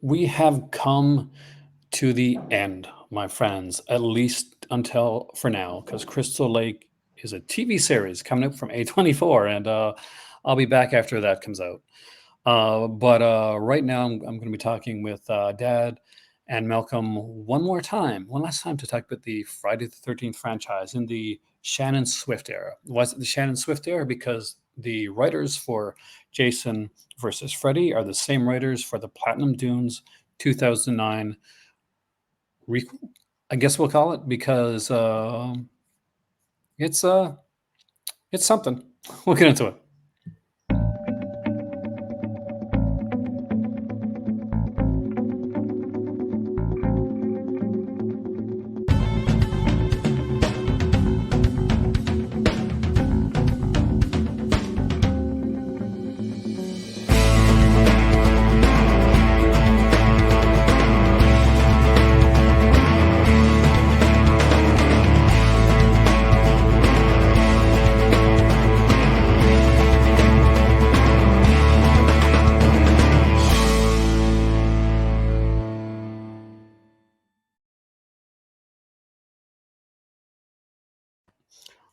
We have come to the end, my friends, at least until for now, because Crystal Lake is a TV series coming up from A24, and I'll be back after that comes out. But right now, I'm going to be talking with Dad and Malcolm one last time to talk about the Friday the 13th franchise in the Shannon Swift era. Was it the Shannon Swift era? Because the writers for Jason versus Freddy are the same writers for the Platinum Dunes 2009 requel, I guess we'll call it, because it's it's something. We'll get into it.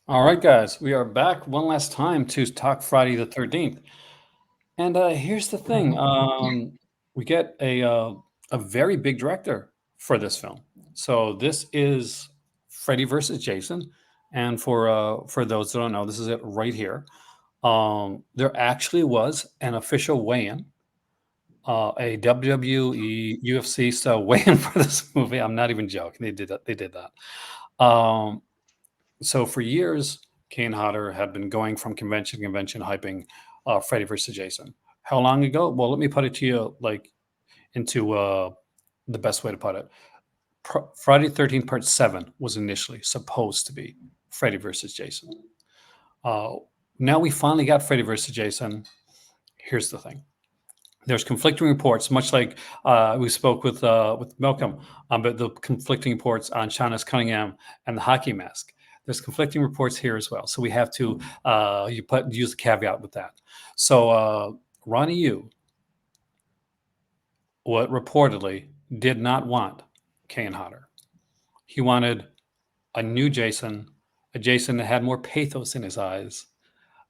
All right, guys, we are back one last time to talk Friday the 13th. And here's the thing, we get a very big director for this film. So this is Freddy versus Jason, and for those that don't know, this is it right here. There actually was an official weigh-in, a WWE UFC style weigh-in for this movie. I'm not even joking. They did that. They did that. So for years, Kane Hodder had been going from convention to convention hyping Freddy versus Jason. How long ago? Well, let me put it to you like into the best way to put it. Friday 13th Part 7 was initially supposed to be Freddy versus Jason. Uh, Now we finally got Freddy versus Jason. Here's the thing. There's conflicting reports, much like we spoke with Malcolm about the conflicting reports on Shauna's Cunningham and the hockey mask. There's conflicting reports here as well, so we have to use the caveat with that. So Ronnie Yu, what reportedly did not want Kane Hodder. He wanted a new Jason, a Jason that had more pathos in his eyes,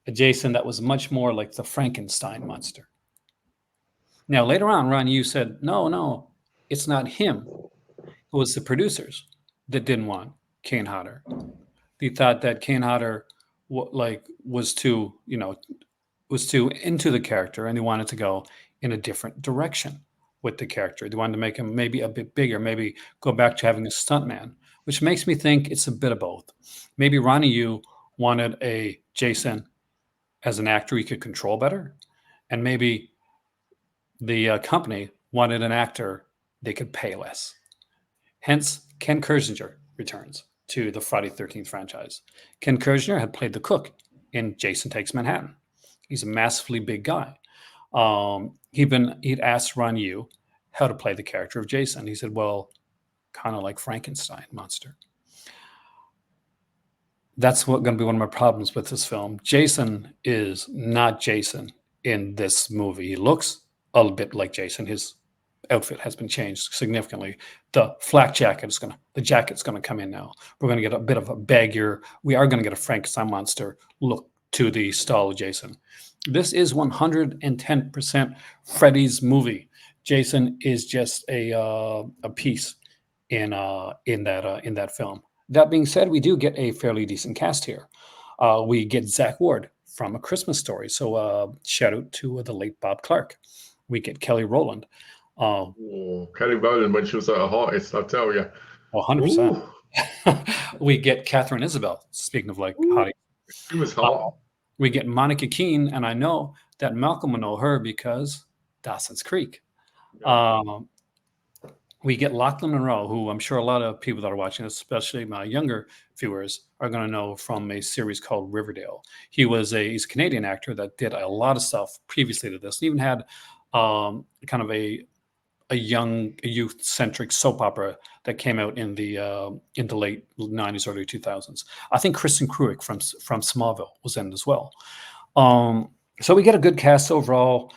a Jason that was much more like the Frankenstein monster. Now, later on, Ron Yu said, no, no, it's not him. It was the producers that didn't want Kane Hodder. They thought that Kane Hodder was too, was too into the character, and they wanted to go in a different direction with the character. They wanted to make him maybe a bit bigger, maybe go back to having a stuntman, which makes me think it's a bit of both. Maybe Ronnie Yu wanted a Jason as an actor he could control better, and maybe the company wanted an actor they could pay less. Hence, Ken Kirzinger returns to the Friday 13th franchise. Ken Kirzinger had played the cook in Jason Takes Manhattan. He's a massively big guy. He'd asked Ron Yu how to play the character of Jason. He said, well, kind of like Frankenstein monster. That's what going to be one of my problems with this film. Jason is not Jason in this movie. He looks a little bit like Jason. His outfit has been changed significantly. The flak jacket the jacket's gonna come in now. We're gonna get a bit of a baggier. We are gonna get a Frankenstein monster look to the style of Jason. This is 110% Freddy's movie. Jason is just a piece in that film. That being said, we do get a fairly decent cast here. We get Zach Ward from A Christmas Story, so shout out to the late Bob Clark. We get Kelly Rowland. Kelly Rowland when she was at her hottest, I'll tell you. 100%. We get Catherine Isabel. Speaking of like hottie, She was hot. we get Monica Keene, and I know that Malcolm will know her because Dawson's Creek. We get Lachlan Monroe, who I'm sure a lot of people that are watching, especially my younger viewers, are going to know from a series called Riverdale. He's a Canadian actor that did a lot of stuff previously to this. He even had kind of a youth-centric soap opera that came out in the late 90s, early 2000s. I think Kristen Cruick from Smallville was in it as well. So we get a good cast overall.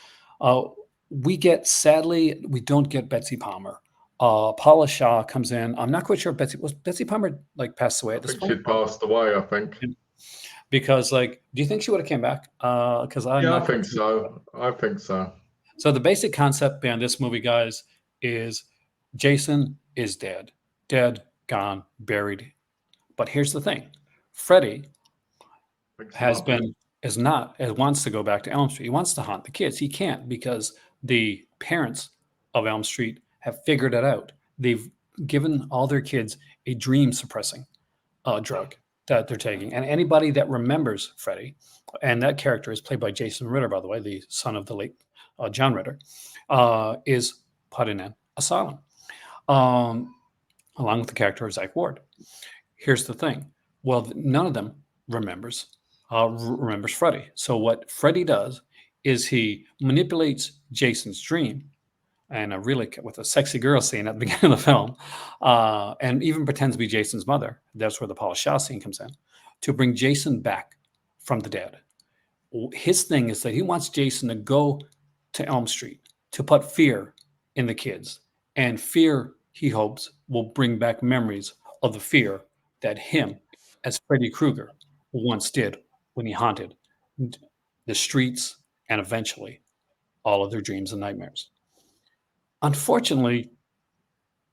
sadly, we don't get Betsy Palmer. Paula Shaw comes in. I'm not quite sure was Betsy Palmer like passed away I at this think point? she'd passed away, I think. Because like, do you think she would have came back? Because I'm Yeah, I not quite think sure. so. I think so. So the basic concept behind this movie, guys, is Jason is dead, gone, buried. But here's the thing: Freddy Thanks a has lot. been is not wants to go back to Elm Street. He wants to haunt the kids. He can't because the parents of Elm Street have figured it out. They've given all their kids a dream suppressing drug that they're taking. And anybody that remembers Freddy, and that character is played by Jason Ritter, by the way, the son of the late John Ritter, is put in an asylum, um, along with the character of Zach Ward. Here's the thing: well, none of them remembers remembers Freddy. So what Freddy does is he manipulates Jason's dream and really with a sexy girl scene at the beginning of the film, and even pretends to be Jason's mother. That's where the Paul Shaw scene comes in to bring Jason back from the dead. His thing is that he wants Jason to go to Elm Street to put fear in the kids, and fear he hopes will bring back memories of the fear that him, as Freddy Krueger, once did when he haunted the streets and eventually all of their dreams and nightmares. Unfortunately,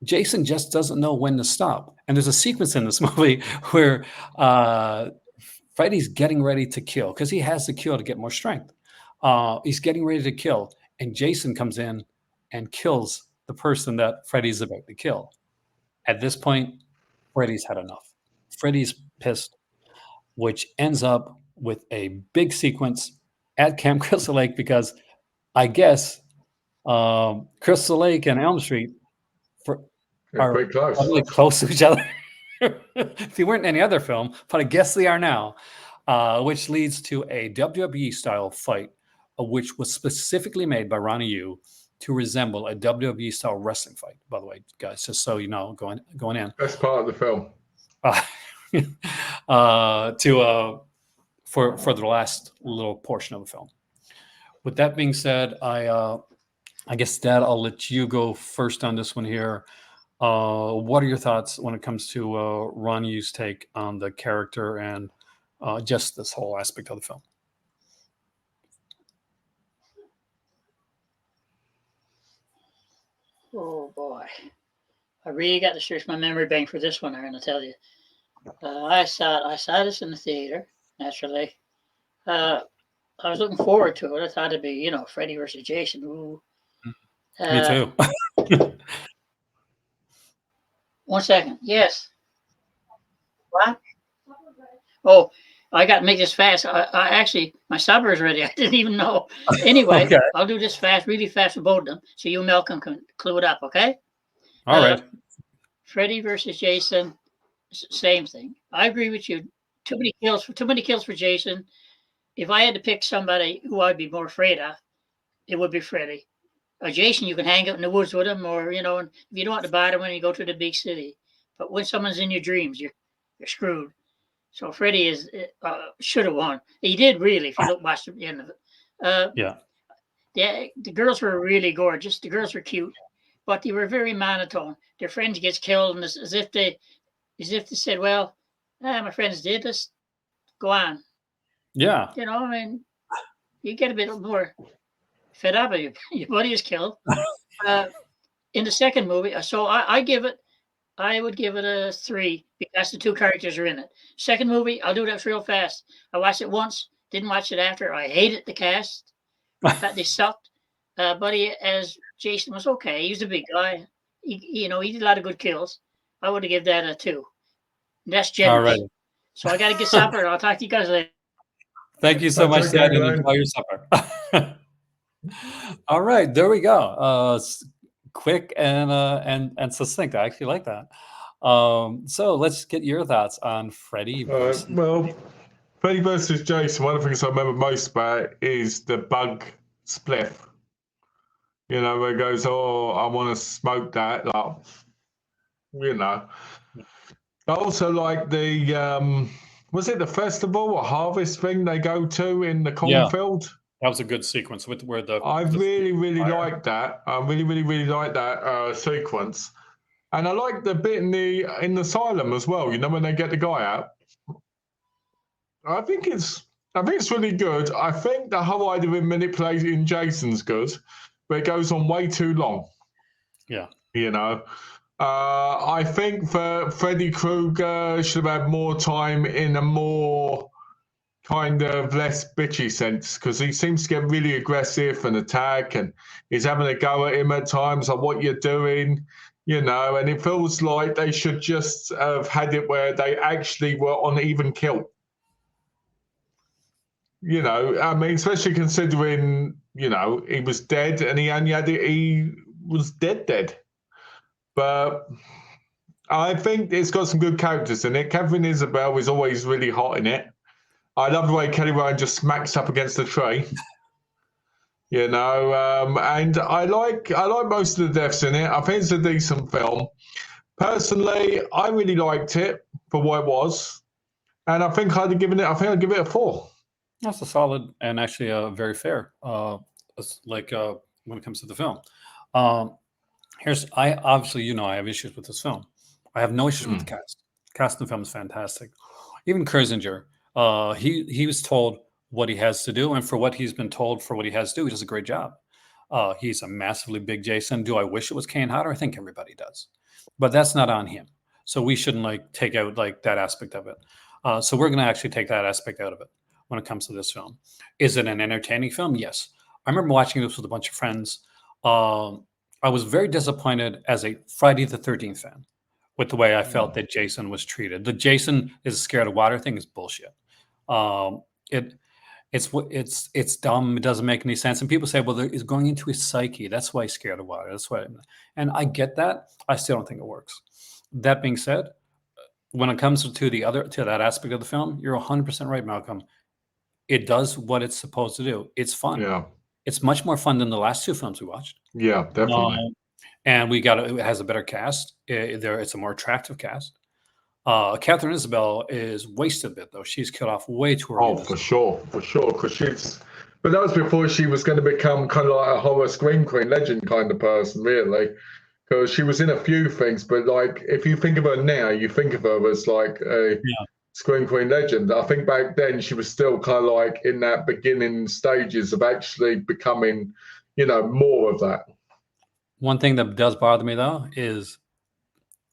Jason just doesn't know when to stop. And there's a sequence in this movie where Freddy's getting ready to kill because he has to kill to get more strength. He's getting ready to kill, and Jason comes in and kills the person that Freddy's about to kill. At this point, Freddy's had enough. Freddy's pissed, which ends up with a big sequence at Camp Crystal Lake because I guess Crystal Lake and Elm Street for, Yeah, are pretty close. probably close to each other. They weren't in any other film, but I guess they are now, which leads to a WWE style fight, which was specifically made by Ronnie Yu to resemble a WWE style wrestling fight. By the way, guys, just so you know, going in Best part of the film. uh, for the last little portion of the film. With that being said, I guess Dad, I'll let you go first on this one here. What are your thoughts when it comes to Ron Yu's take on the character and just this whole aspect of the film? Oh boy, I really got to search my memory bank for this one. I'm going to tell you. I saw this in the theater. Naturally, I was looking forward to it. I thought it'd be, Freddy versus Jason. Ooh. Me too. 1 second. Yes. What? Oh, I got to make this fast. I actually, my supper is ready. I didn't even know. Anyway, Okay. I'll do this fast, really fast for both of them, so you and Malcolm can clue it up. Okay. All right. Freddy versus Jason, same thing. I agree with you. Too many kills for Jason. If I had to pick somebody who I'd be more afraid of, it would be Freddy. Jason, you can hang out in the woods with him, or if you don't want to bother when you go to the big city. But when someone's in your dreams, you're screwed. So Freddy should have won. He did really, if you watch the end of it. Yeah. The girls were really gorgeous. The girls were cute, but they were very monotone. Their friends gets killed, and as if they said, "Well, my friends did. Let's go on." Yeah. I mean, you get a bit more fed up. Your buddy is killed. In the second movie, so I would give it a 3 because the two characters are in it. Second movie, I'll do that real fast. I watched it once, didn't watch it after. I hated the cast. I thought they sucked. Buddy as Jason was okay. He was a big guy. He did a lot of good kills. I would have given that a 2. That's All generous. right. So I got to get supper. I'll talk to you guys later. Thank you so much, okay, Dad, and Glenn. enjoy your supper. All right, there we go. Quick and succinct. I actually like that. So let's get your thoughts on Freddy versus. Well, Freddy versus Jason, one of the things I remember most about it is the bug spliff. Where it goes, oh, I want to smoke that. I also like the, was it the festival or harvest thing they go to in the cornfield? That was a good sequence with where I the really fire. like that. I really like that sequence, and I like the bit in the asylum as well. You know, when they get the guy out. I think it's really good. I think the whole idea of manipulating Jason's good, but it goes on way too long. Yeah. You know, I think for Freddy Krueger should have had more time in a more kind of less bitchy sense, because he seems to get really aggressive and attack, and he's having a go at him at times, like what you're doing, you know, and it feels like they should just have had it where they actually were on even kill. You know, I mean, especially considering, you know, he was dead and he was dead. But I think it's got some good characters in it. Catherine Isabel is always really hot in it. I love the way Kelly Ryan just smacks up against the tree. You know, and I like most of the deaths in it. I think it's a decent film. Personally, I really liked it for what it was, and I think I'd give it a 4. That's a solid and actually very fair. Like when it comes to the film. Um, I obviously, you know, I have issues with this film. I have no issues with the cast. Cast in the film is fantastic. Even Kurzinger, he was told what he has to do, and for what he's been told for what he has to do, he does a great job. He's a massively big Jason. Do I wish it was Kane Hodder? I think everybody does, but that's not on him. So we shouldn't like take out like that aspect of it. So we're going to actually take that aspect out of it when it comes to this film. Is it an entertaining film? Yes. I remember watching this with a bunch of friends. I was very disappointed as a Friday the 13th fan with the way I felt that Jason was treated. The Jason is scared of water thing is bullshit. Um, it it's dumb. It doesn't make any sense. And people say, well, it's going into his psyche. That's why he's scared of water. That's why. And I get that. I still don't think it works. That being said, when it comes to that aspect of the film, you're 100% right, Malcolm. It does what it's supposed to do. It's fun. Yeah, It's much more fun than the last two films we watched. yeah, definitely. And it has a better cast. It's a more attractive cast. Catherine Isabel is wasted a bit though. She's cut off way too early. Oh, for sure, because but that was before she was going to become kind of like a horror scream queen legend kind of person, really. Because she was in a few things, but like if you think of her now, you think of her as like a Yeah. scream queen legend. I think back then she was still kind of like in that beginning stages of actually becoming, you know, more of that. One thing that does bother me though is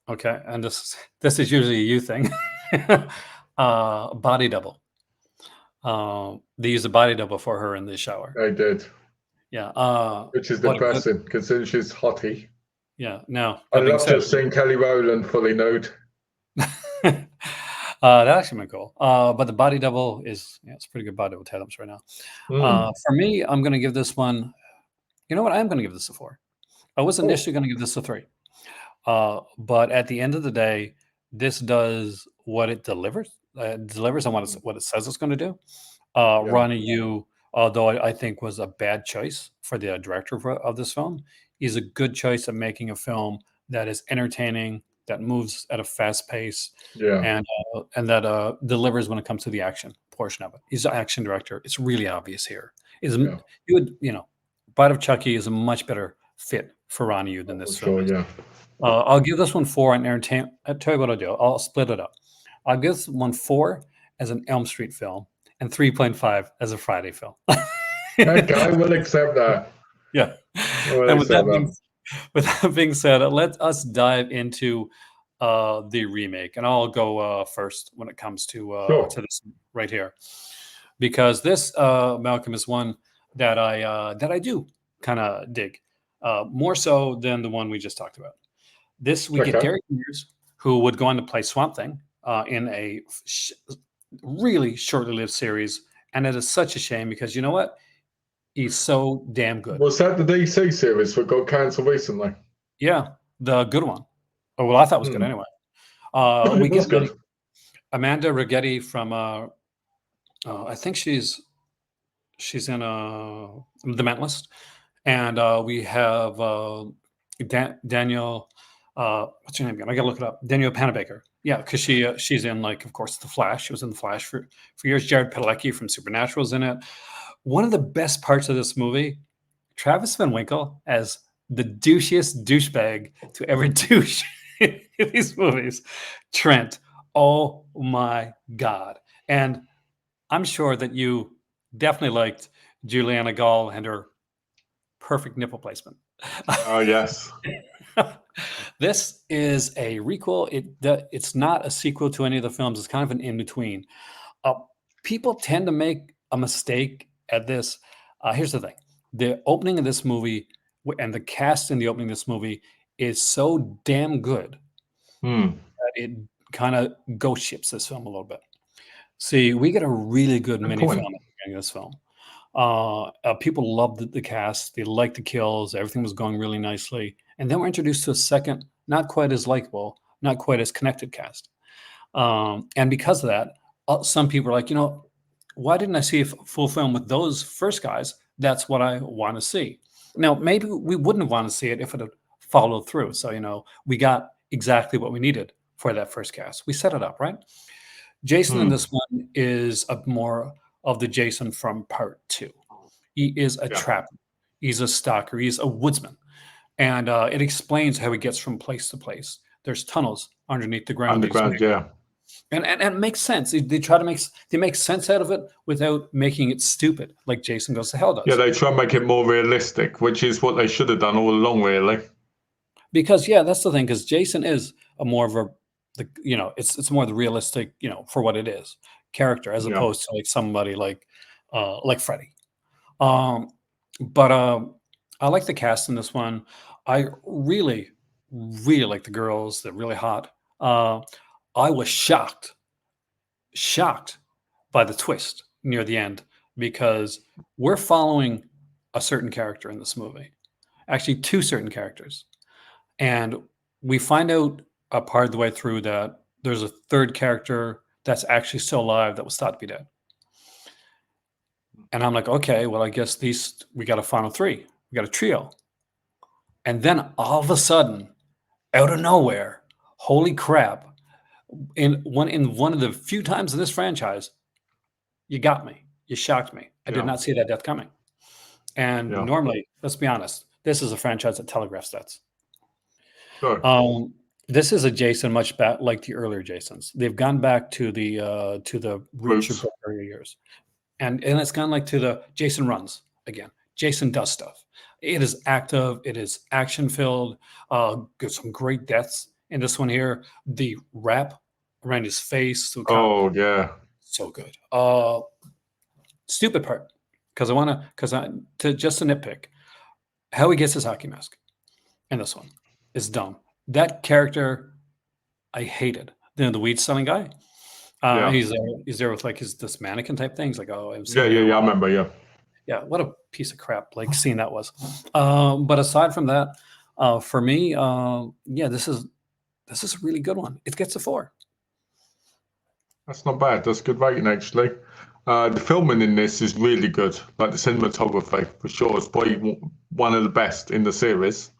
okay, and this is usually a you thing. Body double. They use a body double for her in the shower. They did, Yeah. which is depressing considering she's hottie. Yeah. Now I'd that being love to said, have seen Kelly Rowland fully nude. that actually been cool. But the body double is it's a pretty good body double Tatum's right now. For me, I'm going to give this one. You know what? I'm going to give this a 4. I was initially going to give this a 3. But at the end of the day, this does what it delivers. Delivers on what it says it's going to do. Ronnie Yu, although I think was a bad choice for the director of this film, is a good choice of making a film that is entertaining, that moves at a fast pace, and that delivers when it comes to the action portion of it. He's an action director. It's really obvious here. You would, Bride of Chucky is a much better fit for Ronnie Yu than this film is. I'll give this one 4 on entertainment. I'll tell you what I'll do. I'll split it up. I'll give this one 4 as an Elm Street film and 3.5 as a Friday film. Okay, I will accept that. Yeah. And with that being said, let us dive into the remake, and I'll go first when it comes to this right here, because this Malcolm is one that I do kind of dig more so than the one we just talked about. This we get Derek Mears, who would go on to play Swamp Thing in a really shortly lived series, and it is such a shame because you know what? He's so damn good. Was that the DC series that got cancelled recently? Yeah, the good one. Oh, well, I thought it was good anyway. We get good. Amanda Rigetti from I think she's in The Mentalist, and we have Daniel. What's her name again? I gotta look it up. Daniel Panabaker. Yeah, because she's in, like, of course, The Flash. She was in The Flash for years. Jared Padalecki from Supernatural's in it. one of the best parts of this movie, Travis Van Winkle as the douchiest douchebag to ever douche in these movies. Trent, oh my God. And I'm sure that you definitely liked Juliana Gall and her perfect nipple placement. Oh, yes. This is a requel. It's not a sequel to any of the films. It's kind of an in between. Uh, People tend to make a mistake at this. Here's the thing: the opening of this movie and the cast in the opening of this movie is so damn good Hmm. that it kind of ghost ships this film a little bit. See, we get a really good Good mini film point. at the beginning of this film. People loved the cast. They liked the kills. Everything was going really nicely. And then we're introduced to a second, not quite as likable, not quite as connected cast. And because of that, some people are like, why didn't I see a full film with those first guys? That's what I want to see. Now, maybe we wouldn't want to see it if it had followed through. So, we got exactly what we needed for that first cast. We set it up, right? Jason in Hmm. this one is a more of the Jason from part two. He is a Yeah. trapper. He's a stalker. He's a woodsman. And it explains how he gets from place to place. There's tunnels underneath the ground. Underground, yeah. And it makes sense. They try to make sense out of it without making it stupid, like Jason Goes to Hell does. Yeah, they try and make it more realistic, which is what they should have done all along, really. Because that's the thing. Because Jason is a more of it's more the realistic, for what it is, character, as Yeah. opposed to like somebody like Freddy. But I like the cast in this one. I really, really like the girls. They're really hot. I was shocked by the twist near the end because we're following a certain character in this movie, actually two certain characters, and we find out a part of the way through that there's a third character that's actually still alive that was thought to be dead. And I'm like, okay, well, I guess we got a final three, we got a trio, and then all of a sudden, out of nowhere, holy crap! In one of the few times in this franchise, you got me. You shocked me. I did not see that death coming. And Yeah. normally, let's be honest, this is a franchise that telegraphs deaths. Sure. This is a Jason much like the earlier Jasons. They've gone back to the roots of Roots. the earlier years, and it's gone like to the Jason runs again. Jason does stuff. It is active. It is action filled. Got some great deaths in this one here. The wrap around his face. Oh, yeah. So good. Stupid part, because to just a nitpick, how he gets his hockey mask in this one is dumb. That character, I hated. The weed selling guy. Yeah. He's there with like this mannequin type thing. He's like, oh, I'm Yeah, I remember, yeah. Yeah, what a piece of crap like scene that was. But aside from that, for me, this is a really good one. It gets a 4. That's not bad. That's good rating, actually. The filming in this is really good. Like the cinematography, for sure. It's probably one of the best in the series.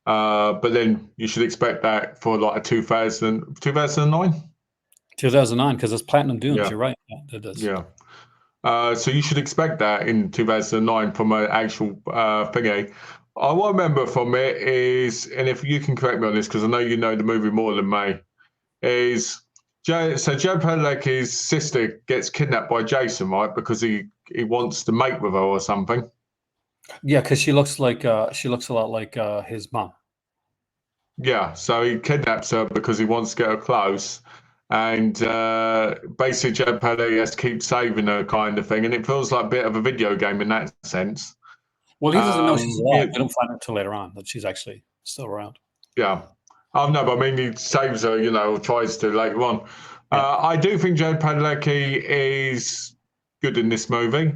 But then you should expect that for like a 2009? 2009, because it's Platinum Dunes. Yeah. You're right. Yeah, it is. Yeah. So you should expect that in 2009 from an actual thingy. What I remember from it is, and if you can correct me on this, because I know you know the movie more than me, is Joe Padalecki's sister gets kidnapped by Jason, right? Because he wants to mate with her or something. Yeah, because she looks a lot like his mom. Yeah, so he kidnaps her because he wants to get her close. And basically, Joe Padalecki has to keep saving her, kind of thing. And it feels like a bit of a video game in that sense. Well, he doesn't know she's alive. We don't find out until later on that she's actually still around. Yeah. Oh, no, but I mean, he saves her, or tries to later on. Yeah. I do think Joe Padalecki is good in this movie.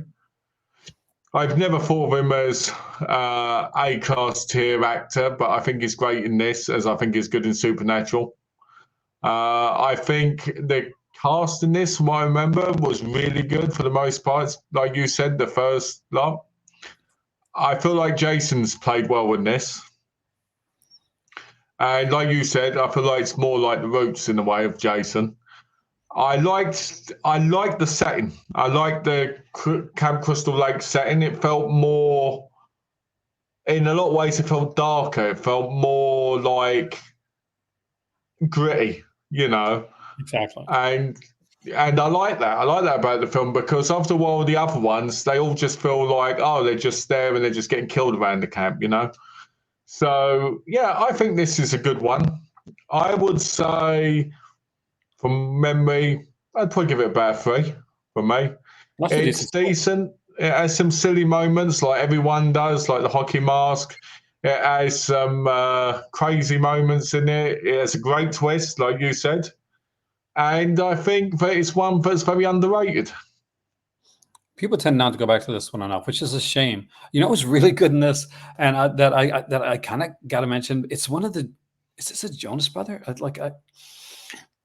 I've never thought of him as a class tier actor, but I think he's great in this, as I think he's good in Supernatural. I think the cast in this, from what I remember, was really good for the most part. Like you said, the first lot. I feel like Jason's played well in this. And like you said, I feel like it's more like the roots in the way of Jason. I liked the setting. I liked the Camp Crystal Lake setting. It felt more, in a lot of ways, it felt darker. It felt more like gritty, you know. Exactly. And I like that. I like that about the film because after a while, the other ones they all just feel like, oh, they're just there and they're just getting killed around the camp, you know. So yeah, I think this is a good one. I would say, from memory, I'd probably give it about a 3 for me. That's a It's decent score. decent. It has some silly moments, like everyone does, like the hockey mask. It has some crazy moments in it. It has a great twist, like you said. And I think that it's one that's very underrated. People tend not to go back to this one enough, which is a shame. You know, it was really good in this, and that I kind of got to mention. It's one of the. Is this a Jonas brother?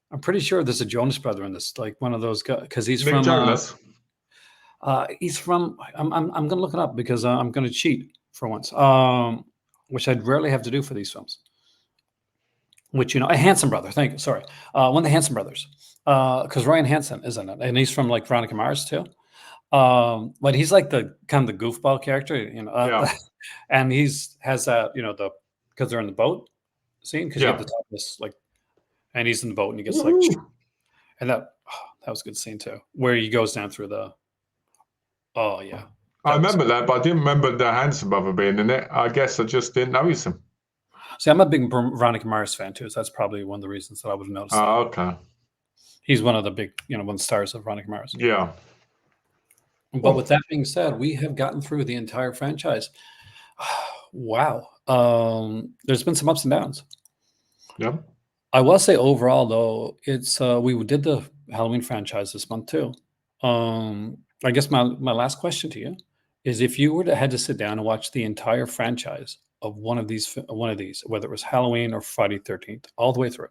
I'm pretty sure there's a Jonas brother in this, like one of those guys, because he's Nick from. Jonas. He's from. I'm gonna look it up because I'm gonna cheat for once. Which I'd rarely have to do for these films. Which, you know, a Hanson brother. Thank you. Sorry, one of the Hanson brothers. Because Ryan Hansen is in it, and he's from like Veronica Mars too. But he's like the kind of the goofball character, you know. Yeah. And has that, you know, because they're in the boat scene, because you have Yeah. the top of this, like, and he's in the boat and he gets like, and that was a good scene too, where he goes down through the. Oh yeah, I that was. remember that, but I didn't remember the Hanson brother being in it. I guess I just didn't notice him. See, I'm a big Veronica Mars fan too, so that's probably one of the reasons that I would have noticed. Oh, okay. He's one of the big, you know, one of the stars of Veronica Mars. Yeah. But with that being said, we have gotten through the entire franchise. Wow. There's been some ups and downs. Yep. I will say overall, though, it's we did the Halloween franchise this month too. I guess my last question to you is, if you were to had to sit down and watch the entire franchise of one of these, whether it was Halloween or Friday 13th, all the way through,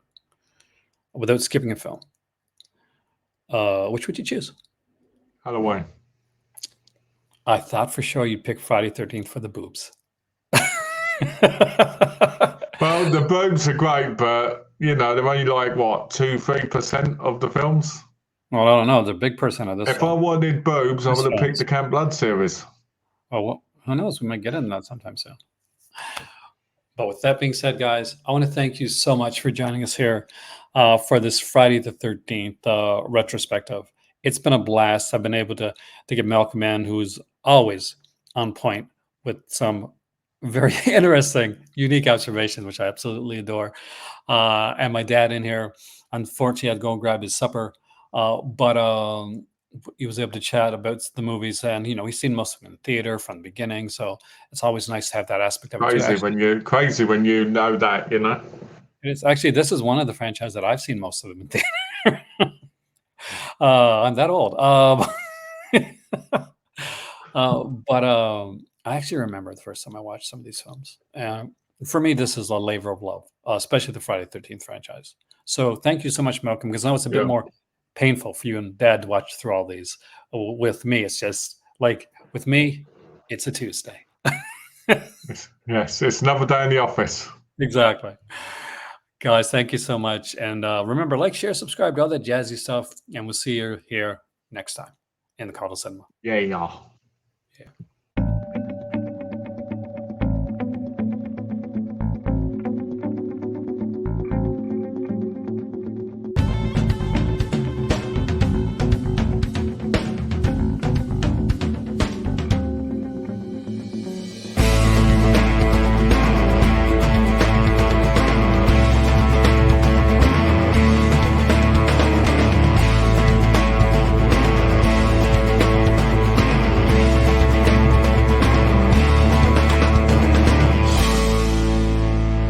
without skipping a film, which would you choose? Halloween. I thought for sure you'd pick Friday 13th for the boobs. Well, the boobs are great, but you know they're only like what 2-3% of the films. Well, I don't know. They're a big percent of this If I film. wanted boobs, I This would have picked films. the Camp Blood series. Oh, well, who knows? We might get into that sometime soon. But with that being said, guys, I want to thank you so much for joining us here for this Friday the 13th retrospective. It's been a blast. I've been able to get Malcolm in, who's always on point with some very interesting, unique observations, which I absolutely adore. And my dad in here, unfortunately, I had to go and grab his supper, but he was able to chat about the movies, and you know, he's seen most of them in the theater from the beginning, so it's always nice to have that aspect of it too. Crazy when you know that, you know. It's actually, this is one of the franchises that I've seen most of them in theater. I'm that old. But I actually remember the first time I watched some of these films. For me, this is a labor of love, especially the Friday 13th franchise. So thank you so much, Malcolm, because I know it's a bit more painful for you and Dad to watch through all these. With me, it's just like, with me, it's a Tuesday. Yes, it's another day in the office. Exactly. Guys, thank you so much. And remember, like, share, subscribe to all that jazzy stuff. And we'll see you here next time in the Cardinal Cinema. Yeah, y'all.